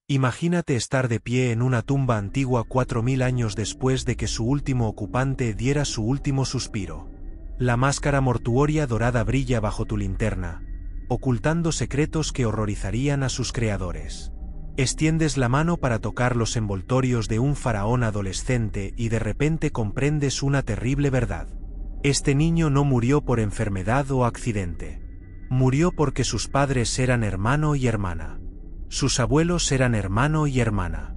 Imagínate estar de pie en una tumba antigua 4000 años después de que su último ocupante diera su último suspiro. La máscara mortuoria dorada brilla bajo tu linterna, ocultando secretos que horrorizarían a sus creadores. Extiendes la mano para tocar los envoltorios de un faraón adolescente y de repente comprendes una terrible verdad. Este niño no murió por enfermedad o accidente. Murió porque sus padres eran hermano y hermana. Sus abuelos eran hermano y hermana.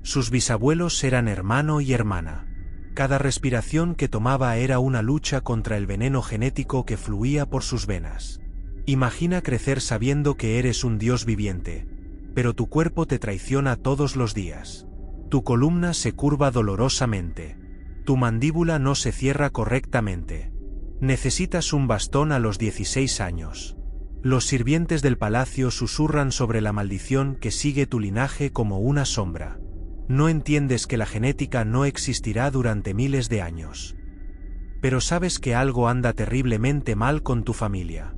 Sus bisabuelos eran hermano y hermana. Cada respiración que tomaba era una lucha contra el veneno genético que fluía por sus venas. Imagina crecer sabiendo que eres un dios viviente, pero tu cuerpo te traiciona todos los días. Tu columna se curva dolorosamente. Tu mandíbula no se cierra correctamente. Necesitas un bastón a los 16 años. Los sirvientes del palacio susurran sobre la maldición que sigue tu linaje como una sombra. No entiendes que la genética no existirá durante miles de años. Pero sabes que algo anda terriblemente mal con tu familia.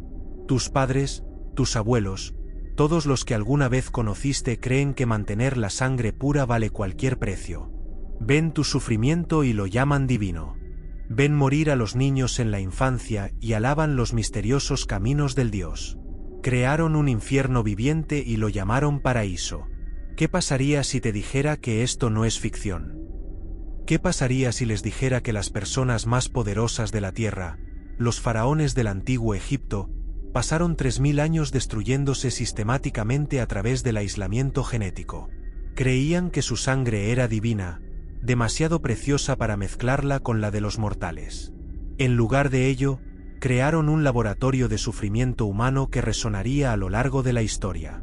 Tus padres, tus abuelos, todos los que alguna vez conociste creen que mantener la sangre pura vale cualquier precio. Ven tu sufrimiento y lo llaman divino. Ven morir a los niños en la infancia y alaban los misteriosos caminos del Dios. Crearon un infierno viviente y lo llamaron paraíso. ¿Qué pasaría si te dijera que esto no es ficción? ¿Qué pasaría si les dijera que las personas más poderosas de la tierra, los faraones del antiguo Egipto, pasaron 3000 años destruyéndose sistemáticamente a través del aislamiento genético? Creían que su sangre era divina, demasiado preciosa para mezclarla con la de los mortales. En lugar de ello, crearon un laboratorio de sufrimiento humano que resonaría a lo largo de la historia.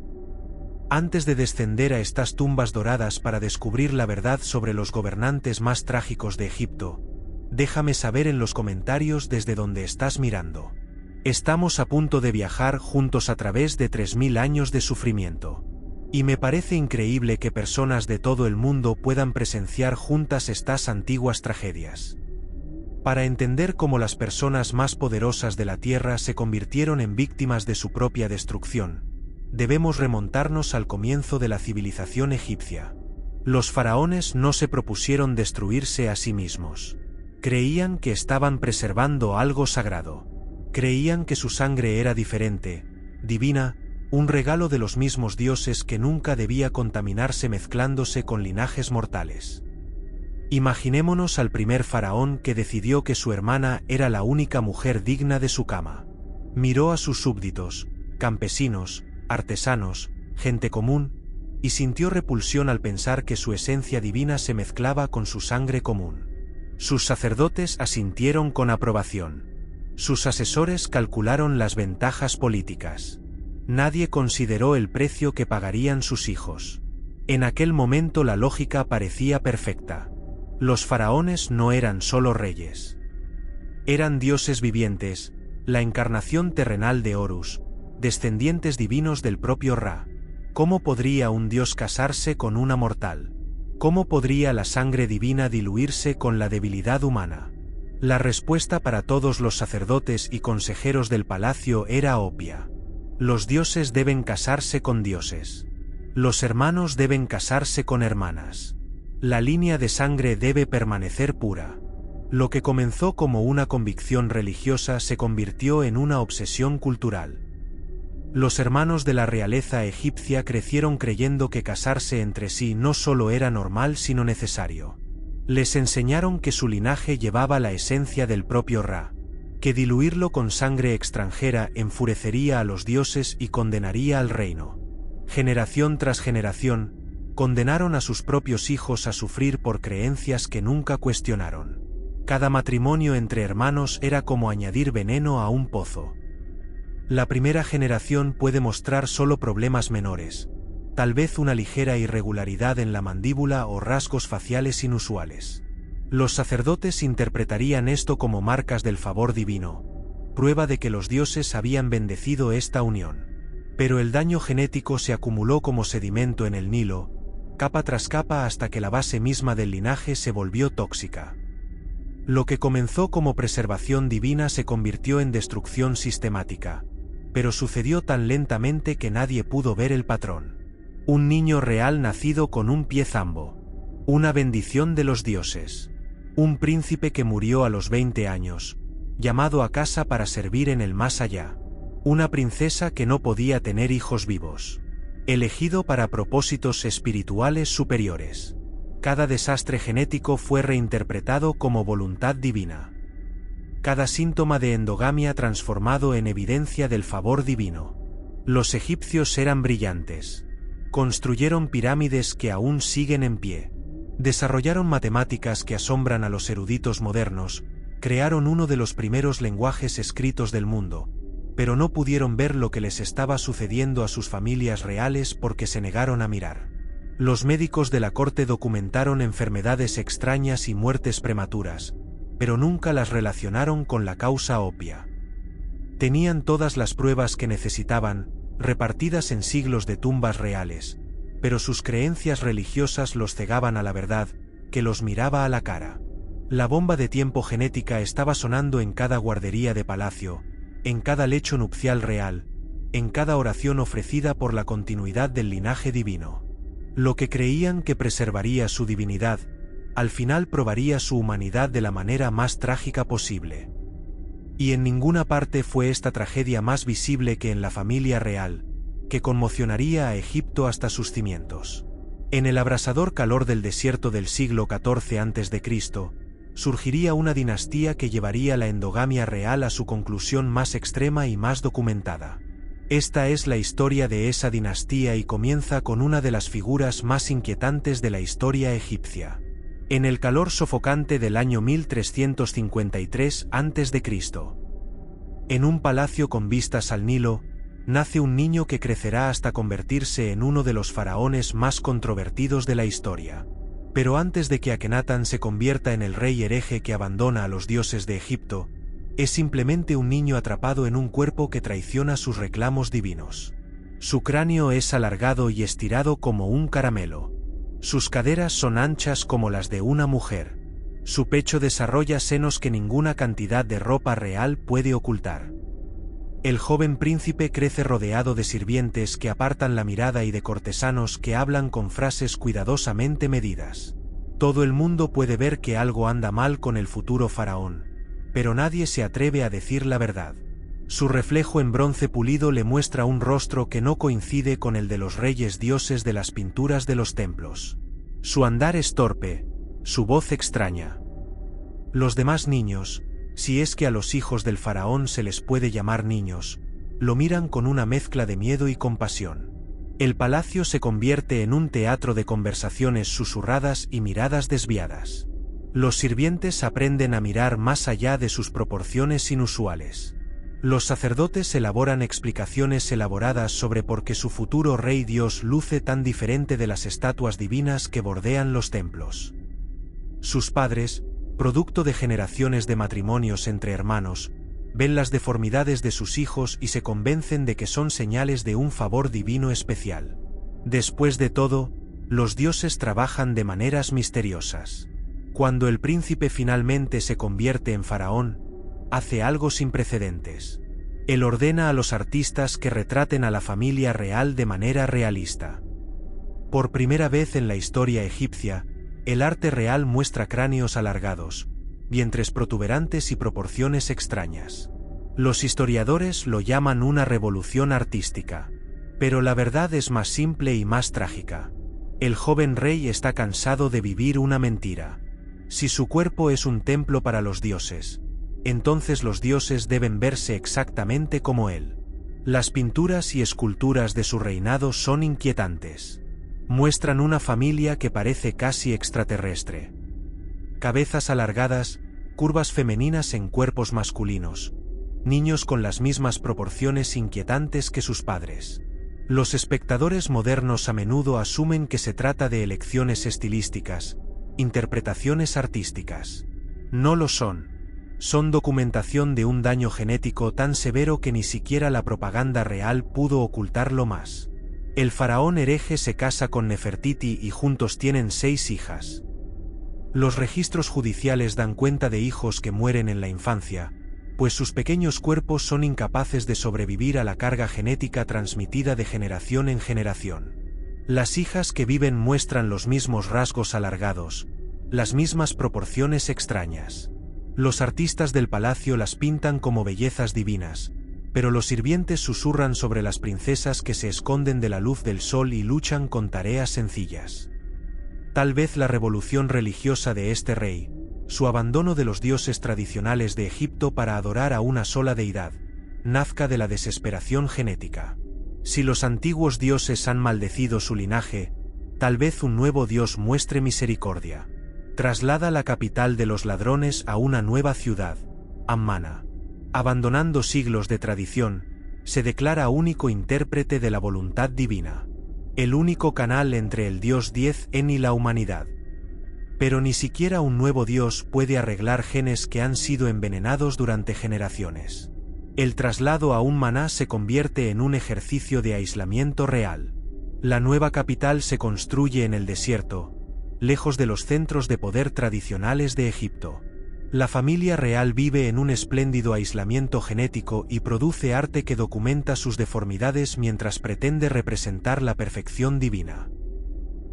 Antes de descender a estas tumbas doradas para descubrir la verdad sobre los gobernantes más trágicos de Egipto, déjame saber en los comentarios desde donde estás mirando. Estamos a punto de viajar juntos a través de 3000 años de sufrimiento. Y me parece increíble que personas de todo el mundo puedan presenciar juntas estas antiguas tragedias. Para entender cómo las personas más poderosas de la Tierra se convirtieron en víctimas de su propia destrucción, debemos remontarnos al comienzo de la civilización egipcia. Los faraones no se propusieron destruirse a sí mismos. Creían que estaban preservando algo sagrado. Creían que su sangre era diferente, divina, un regalo de los mismos dioses que nunca debía contaminarse mezclándose con linajes mortales. Imaginémonos al primer faraón que decidió que su hermana era la única mujer digna de su cama. Miró a sus súbditos, campesinos, artesanos, gente común, y sintió repulsión al pensar que su esencia divina se mezclaba con su sangre común. Sus sacerdotes asintieron con aprobación. Sus asesores calcularon las ventajas políticas. Nadie consideró el precio que pagarían sus hijos. En aquel momento la lógica parecía perfecta. Los faraones no eran solo reyes. Eran dioses vivientes, la encarnación terrenal de Horus, descendientes divinos del propio Ra. ¿Cómo podría un dios casarse con una mortal? ¿Cómo podría la sangre divina diluirse con la debilidad humana? La respuesta para todos los sacerdotes y consejeros del palacio era obvia. Los dioses deben casarse con dioses. Los hermanos deben casarse con hermanas. La línea de sangre debe permanecer pura. Lo que comenzó como una convicción religiosa se convirtió en una obsesión cultural. Los hermanos de la realeza egipcia crecieron creyendo que casarse entre sí no solo era normal sino necesario. Les enseñaron que su linaje llevaba la esencia del propio Ra, que diluirlo con sangre extranjera enfurecería a los dioses y condenaría al reino. Generación tras generación, condenaron a sus propios hijos a sufrir por creencias que nunca cuestionaron. Cada matrimonio entre hermanos era como añadir veneno a un pozo. La primera generación puede mostrar solo problemas menores, tal vez una ligera irregularidad en la mandíbula o rasgos faciales inusuales. Los sacerdotes interpretarían esto como marcas del favor divino, prueba de que los dioses habían bendecido esta unión. Pero el daño genético se acumuló como sedimento en el Nilo, capa tras capa hasta que la base misma del linaje se volvió tóxica. Lo que comenzó como preservación divina se convirtió en destrucción sistemática, pero sucedió tan lentamente que nadie pudo ver el patrón. Un niño real nacido con un pie zambo. Una bendición de los dioses. Un príncipe que murió a los 20 años, llamado a casa para servir en el más allá. Una princesa que no podía tener hijos vivos. Elegido para propósitos espirituales superiores. Cada desastre genético fue reinterpretado como voluntad divina. Cada síntoma de endogamia transformado en evidencia del favor divino. Los egipcios eran brillantes. Construyeron pirámides que aún siguen en pie. Desarrollaron matemáticas que asombran a los eruditos modernos, crearon uno de los primeros lenguajes escritos del mundo, pero no pudieron ver lo que les estaba sucediendo a sus familias reales porque se negaron a mirar. Los médicos de la corte documentaron enfermedades extrañas y muertes prematuras, pero nunca las relacionaron con la causa obvia. Tenían todas las pruebas que necesitaban, repartidas en siglos de tumbas reales, pero sus creencias religiosas los cegaban a la verdad, que los miraba a la cara. La bomba de tiempo genética estaba sonando en cada guardería de palacio, en cada lecho nupcial real, en cada oración ofrecida por la continuidad del linaje divino. Lo que creían que preservaría su divinidad, al final probaría su humanidad de la manera más trágica posible. Y en ninguna parte fue esta tragedia más visible que en la familia real, que conmocionaría a Egipto hasta sus cimientos. En el abrasador calor del desierto del siglo XIV a.C., surgiría una dinastía que llevaría la endogamia real a su conclusión más extrema y más documentada. Esta es la historia de esa dinastía y comienza con una de las figuras más inquietantes de la historia egipcia. En el calor sofocante del año 1353 a.C., en un palacio con vistas al Nilo, nace un niño que crecerá hasta convertirse en uno de los faraones más controvertidos de la historia. Pero antes de que Akenatón se convierta en el rey hereje que abandona a los dioses de Egipto, es simplemente un niño atrapado en un cuerpo que traiciona sus reclamos divinos. Su cráneo es alargado y estirado como un caramelo. Sus caderas son anchas como las de una mujer. Su pecho desarrolla senos que ninguna cantidad de ropa real puede ocultar. El joven príncipe crece rodeado de sirvientes que apartan la mirada y de cortesanos que hablan con frases cuidadosamente medidas. Todo el mundo puede ver que algo anda mal con el futuro faraón, pero nadie se atreve a decir la verdad. Su reflejo en bronce pulido le muestra un rostro que no coincide con el de los reyes dioses de las pinturas de los templos. Su andar es torpe, su voz extraña. Los demás niños, si es que a los hijos del faraón se les puede llamar niños, lo miran con una mezcla de miedo y compasión. El palacio se convierte en un teatro de conversaciones susurradas y miradas desviadas. Los sirvientes aprenden a mirar más allá de sus proporciones inusuales. Los sacerdotes elaboran explicaciones elaboradas sobre por qué su futuro rey Dios luce tan diferente de las estatuas divinas que bordean los templos. Sus padres, producto de generaciones de matrimonios entre hermanos, ven las deformidades de sus hijos y se convencen de que son señales de un favor divino especial. Después de todo, los dioses trabajan de maneras misteriosas. Cuando el príncipe finalmente se convierte en faraón, hace algo sin precedentes. Él ordena a los artistas que retraten a la familia real de manera realista. Por primera vez en la historia egipcia, el arte real muestra cráneos alargados, vientres protuberantes y proporciones extrañas. Los historiadores lo llaman una revolución artística. Pero la verdad es más simple y más trágica. El joven rey está cansado de vivir una mentira. Si su cuerpo es un templo para los dioses, entonces los dioses deben verse exactamente como él. Las pinturas y esculturas de su reinado son inquietantes. Muestran una familia que parece casi extraterrestre. Cabezas alargadas, curvas femeninas en cuerpos masculinos, niños con las mismas proporciones inquietantes que sus padres. Los espectadores modernos a menudo asumen que se trata de elecciones estilísticas, interpretaciones artísticas. No lo son. Son documentación de un daño genético tan severo que ni siquiera la propaganda real pudo ocultarlo más. El faraón hereje se casa con Nefertiti y juntos tienen 6 hijas. Los registros judiciales dan cuenta de hijos que mueren en la infancia, pues sus pequeños cuerpos son incapaces de sobrevivir a la carga genética transmitida de generación en generación. Las hijas que viven muestran los mismos rasgos alargados, las mismas proporciones extrañas. Los artistas del palacio las pintan como bellezas divinas, pero los sirvientes susurran sobre las princesas que se esconden de la luz del sol y luchan con tareas sencillas. Tal vez la revolución religiosa de este rey, su abandono de los dioses tradicionales de Egipto para adorar a una sola deidad, nazca de la desesperación genética. Si los antiguos dioses han maldecido su linaje, tal vez un nuevo dios muestre misericordia. Traslada la capital de los ladrones a una nueva ciudad, Ammana. Abandonando siglos de tradición, se declara único intérprete de la voluntad divina. El único canal entre el dios 10 y la humanidad. Pero ni siquiera un nuevo dios puede arreglar genes que han sido envenenados durante generaciones. El traslado a un maná se convierte en un ejercicio de aislamiento real. La nueva capital se construye en el desierto, lejos de los centros de poder tradicionales de Egipto. La familia real vive en un espléndido aislamiento genético y produce arte que documenta sus deformidades mientras pretende representar la perfección divina.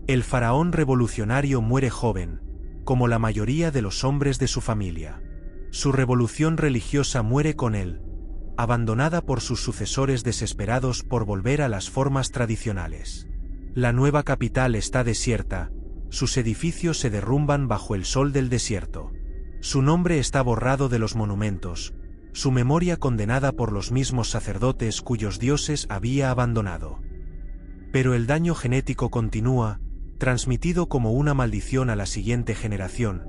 El faraón revolucionario muere joven, como la mayoría de los hombres de su familia. Su revolución religiosa muere con él, abandonada por sus sucesores desesperados por volver a las formas tradicionales. La nueva capital está desierta, sus edificios se derrumban bajo el sol del desierto. Su nombre está borrado de los monumentos, su memoria condenada por los mismos sacerdotes cuyos dioses había abandonado. Pero el daño genético continúa, transmitido como una maldición a la siguiente generación,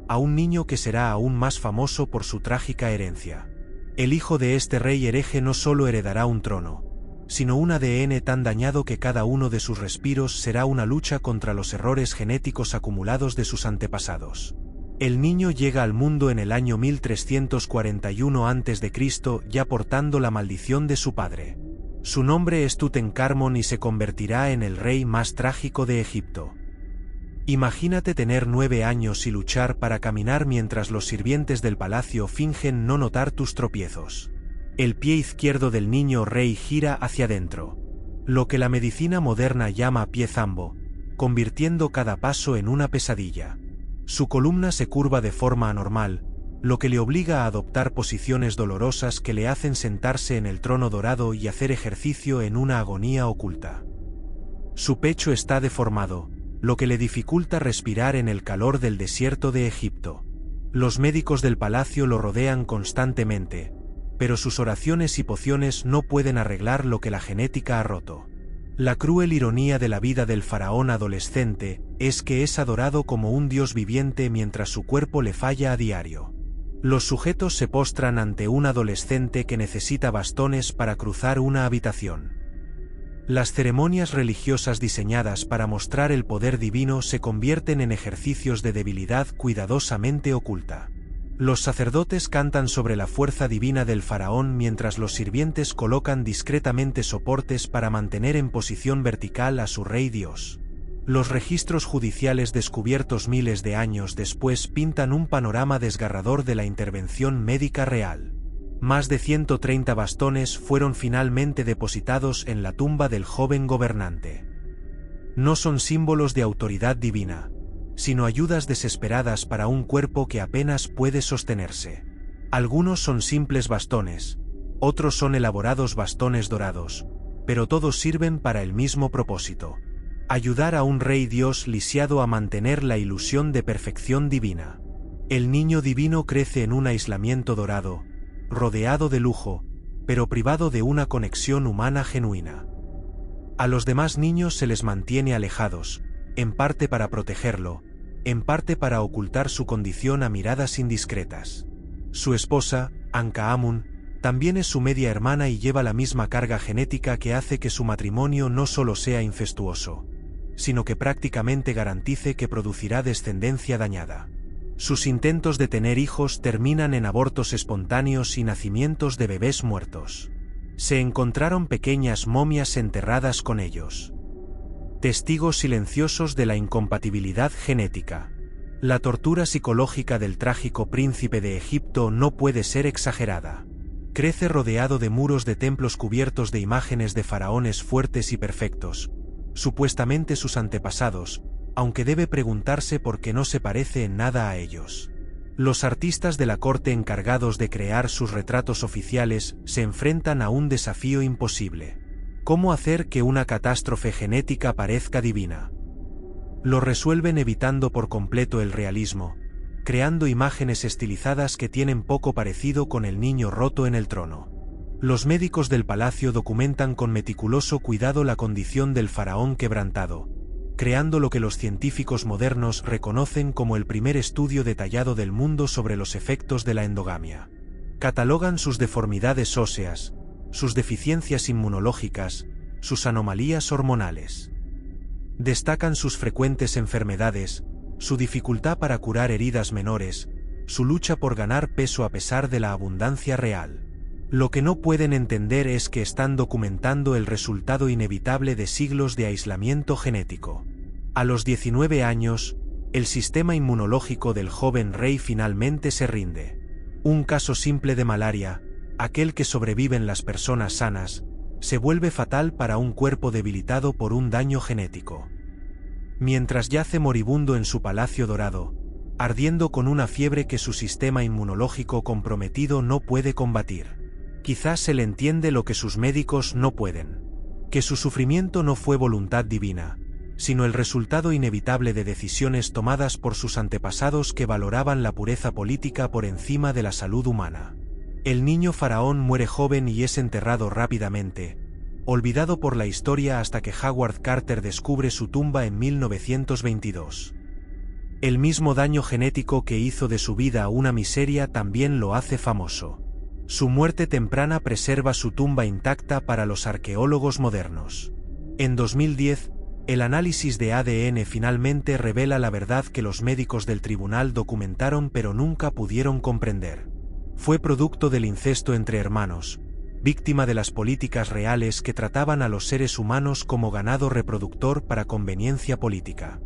a un niño que será aún más famoso por su trágica herencia. El hijo de este rey hereje no solo heredará un trono, sino un ADN tan dañado que cada uno de sus respiros será una lucha contra los errores genéticos acumulados de sus antepasados. El niño llega al mundo en el año 1341 a.C. ya portando la maldición de su padre. Su nombre es Tutenkamón y se convertirá en el rey más trágico de Egipto. Imagínate tener 9 años y luchar para caminar mientras los sirvientes del palacio fingen no notar tus tropiezos. El pie izquierdo del niño rey gira hacia adentro, lo que la medicina moderna llama pie zambo, convirtiendo cada paso en una pesadilla. Su columna se curva de forma anormal, lo que le obliga a adoptar posiciones dolorosas que le hacen sentarse en el trono dorado y hacer ejercicio en una agonía oculta. Su pecho está deformado, lo que le dificulta respirar en el calor del desierto de Egipto. Los médicos del palacio lo rodean constantemente, pero sus oraciones y pociones no pueden arreglar lo que la genética ha roto. La cruel ironía de la vida del faraón adolescente es que es adorado como un dios viviente mientras su cuerpo le falla a diario. Los sujetos se postran ante un adolescente que necesita bastones para cruzar una habitación. Las ceremonias religiosas diseñadas para mostrar el poder divino se convierten en ejercicios de debilidad cuidadosamente oculta. Los sacerdotes cantan sobre la fuerza divina del faraón mientras los sirvientes colocan discretamente soportes para mantener en posición vertical a su rey dios. Los registros judiciales descubiertos miles de años después pintan un panorama desgarrador de la intervención médica real. Más de 130 bastones fueron finalmente depositados en la tumba del joven gobernante. No son símbolos de autoridad divina, sino ayudas desesperadas para un cuerpo que apenas puede sostenerse. Algunos son simples bastones, otros son elaborados bastones dorados, pero todos sirven para el mismo propósito: ayudar a un rey dios lisiado a mantener la ilusión de perfección divina. El niño divino crece en un aislamiento dorado, rodeado de lujo, pero privado de una conexión humana genuina. A los demás niños se les mantiene alejados, en parte para protegerlo, en parte para ocultar su condición a miradas indiscretas. Su esposa, Ankaamun, también es su media hermana y lleva la misma carga genética que hace que su matrimonio no solo sea incestuoso, sino que prácticamente garantice que producirá descendencia dañada. Sus intentos de tener hijos terminan en abortos espontáneos y nacimientos de bebés muertos. Se encontraron pequeñas momias enterradas con ellos. Testigos silenciosos de la incompatibilidad genética. La tortura psicológica del trágico príncipe de Egipto no puede ser exagerada. Crece rodeado de muros de templos cubiertos de imágenes de faraones fuertes y perfectos, supuestamente sus antepasados, aunque debe preguntarse por qué no se parece en nada a ellos. Los artistas de la corte encargados de crear sus retratos oficiales se enfrentan a un desafío imposible. ¿Cómo hacer que una catástrofe genética parezca divina? Lo resuelven evitando por completo el realismo, creando imágenes estilizadas que tienen poco parecido con el niño roto en el trono. Los médicos del palacio documentan con meticuloso cuidado la condición del faraón quebrantado, creando lo que los científicos modernos reconocen como el primer estudio detallado del mundo sobre los efectos de la endogamia. Catalogan sus deformidades óseas, sus deficiencias inmunológicas, sus anomalías hormonales. Destacan sus frecuentes enfermedades, su dificultad para curar heridas menores, su lucha por ganar peso a pesar de la abundancia real. Lo que no pueden entender es que están documentando el resultado inevitable de siglos de aislamiento genético. A los 19 años, el sistema inmunológico del joven rey finalmente se rinde. Un caso simple de malaria, aquel que sobreviven las personas sanas, se vuelve fatal para un cuerpo debilitado por un daño genético. Mientras yace moribundo en su palacio dorado, ardiendo con una fiebre que su sistema inmunológico comprometido no puede combatir. Quizás se le entiende lo que sus médicos no pueden. Que su sufrimiento no fue voluntad divina, sino el resultado inevitable de decisiones tomadas por sus antepasados que valoraban la pureza política por encima de la salud humana. El niño faraón muere joven y es enterrado rápidamente, olvidado por la historia hasta que Howard Carter descubre su tumba en 1922. El mismo daño genético que hizo de su vida una miseria también lo hace famoso. Su muerte temprana preserva su tumba intacta para los arqueólogos modernos. En 2010, el análisis de ADN finalmente revela la verdad que los médicos del tribunal documentaron pero nunca pudieron comprender. Fue producto del incesto entre hermanos, víctima de las políticas reales que trataban a los seres humanos como ganado reproductor para conveniencia política.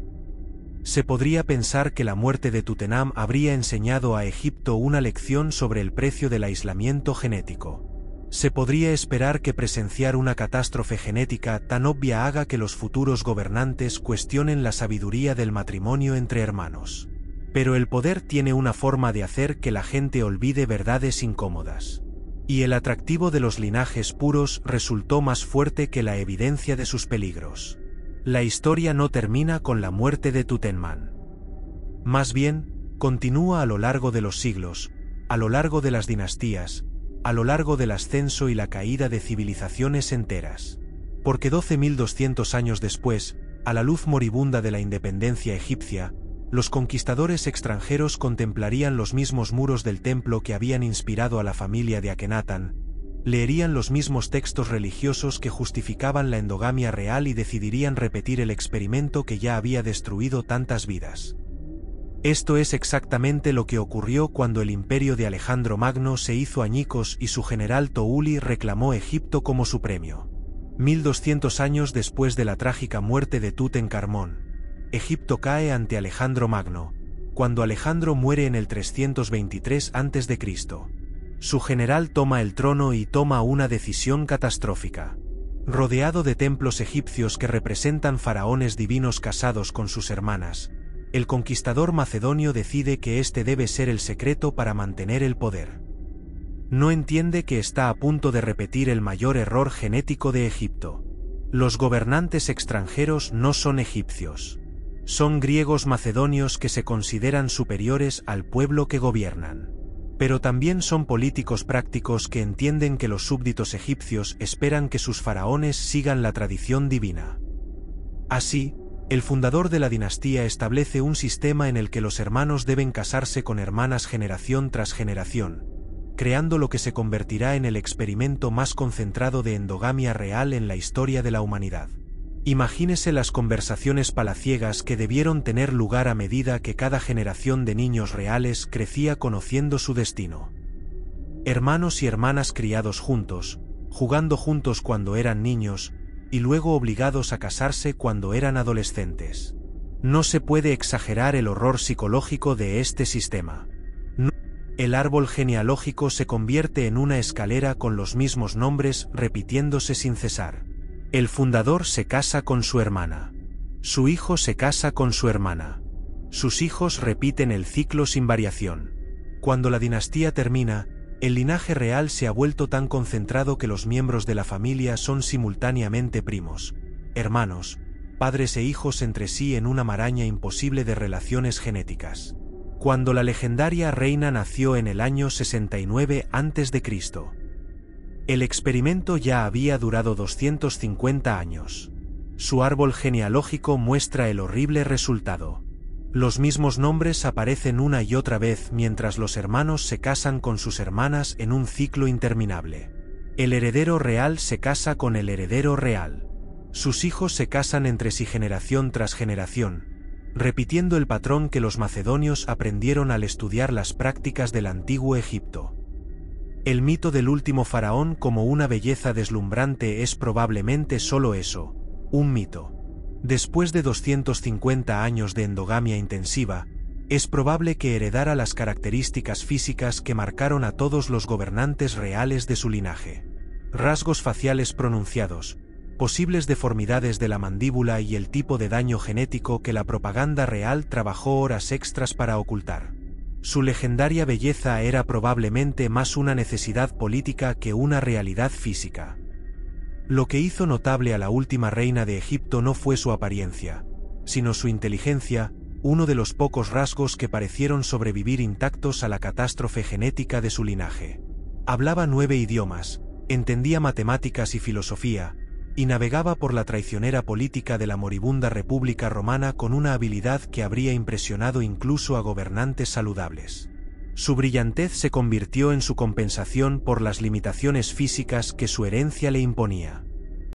Se podría pensar que la muerte de Tutenham habría enseñado a Egipto una lección sobre el precio del aislamiento genético. Se podría esperar que presenciar una catástrofe genética tan obvia haga que los futuros gobernantes cuestionen la sabiduría del matrimonio entre hermanos. Pero el poder tiene una forma de hacer que la gente olvide verdades incómodas. Y el atractivo de los linajes puros resultó más fuerte que la evidencia de sus peligros. La historia no termina con la muerte de Tutenham. Más bien, continúa a lo largo de los siglos, a lo largo de las dinastías, a lo largo del ascenso y la caída de civilizaciones enteras. Porque 12.200 años después, a la luz moribunda de la independencia egipcia, los conquistadores extranjeros contemplarían los mismos muros del templo que habían inspirado a la familia de Akenatón, leerían los mismos textos religiosos que justificaban la endogamia real y decidirían repetir el experimento que ya había destruido tantas vidas. Esto es exactamente lo que ocurrió cuando el imperio de Alejandro Magno se hizo añicos y su general Touli reclamó Egipto como su premio. 1200 años después de la trágica muerte de Tutankamón, Egipto cae ante Alejandro Magno, cuando Alejandro muere en el 323 a.C. Su general toma el trono y toma una decisión catastrófica. Rodeado de templos egipcios que representan faraones divinos casados con sus hermanas, el conquistador macedonio decide que este debe ser el secreto para mantener el poder. No entiende que está a punto de repetir el mayor error genético de Egipto. Los gobernantes extranjeros no son egipcios. Son griegos macedonios que se consideran superiores al pueblo que gobiernan. Pero también son políticos prácticos que entienden que los súbditos egipcios esperan que sus faraones sigan la tradición divina. Así, el fundador de la dinastía establece un sistema en el que los hermanos deben casarse con hermanas generación tras generación, creando lo que se convertirá en el experimento más concentrado de endogamia real en la historia de la humanidad. Imagínese las conversaciones palaciegas que debieron tener lugar a medida que cada generación de niños reales crecía conociendo su destino. Hermanos y hermanas criados juntos, jugando juntos cuando eran niños, y luego obligados a casarse cuando eran adolescentes. No se puede exagerar el horror psicológico de este sistema. El árbol genealógico se convierte en una escalera con los mismos nombres repitiéndose sin cesar. El fundador se casa con su hermana. Su hijo se casa con su hermana. Sus hijos repiten el ciclo sin variación. Cuando la dinastía termina, el linaje real se ha vuelto tan concentrado que los miembros de la familia son simultáneamente primos, hermanos, padres e hijos entre sí en una maraña imposible de relaciones genéticas. Cuando la legendaria reina nació en el año 69 a.C., el experimento ya había durado 250 años. Su árbol genealógico muestra el horrible resultado. Los mismos nombres aparecen una y otra vez mientras los hermanos se casan con sus hermanas en un ciclo interminable. El heredero real se casa con el heredero real. Sus hijos se casan entre sí generación tras generación, repitiendo el patrón que los macedonios aprendieron al estudiar las prácticas del antiguo Egipto. El mito del último faraón como una belleza deslumbrante es probablemente solo eso, un mito. Después de 250 años de endogamia intensiva, es probable que heredara las características físicas que marcaron a todos los gobernantes reales de su linaje. Rasgos faciales pronunciados, posibles deformidades de la mandíbula y el tipo de daño genético que la propaganda real trabajó horas extras para ocultar. Su legendaria belleza era probablemente más una necesidad política que una realidad física. Lo que hizo notable a la última reina de Egipto no fue su apariencia, sino su inteligencia, uno de los pocos rasgos que parecieron sobrevivir intactos a la catástrofe genética de su linaje. Hablaba 9 idiomas, entendía matemáticas y filosofía, y navegaba por la traicionera política de la moribunda República Romana con una habilidad que habría impresionado incluso a gobernantes saludables. Su brillantez se convirtió en su compensación por las limitaciones físicas que su herencia le imponía.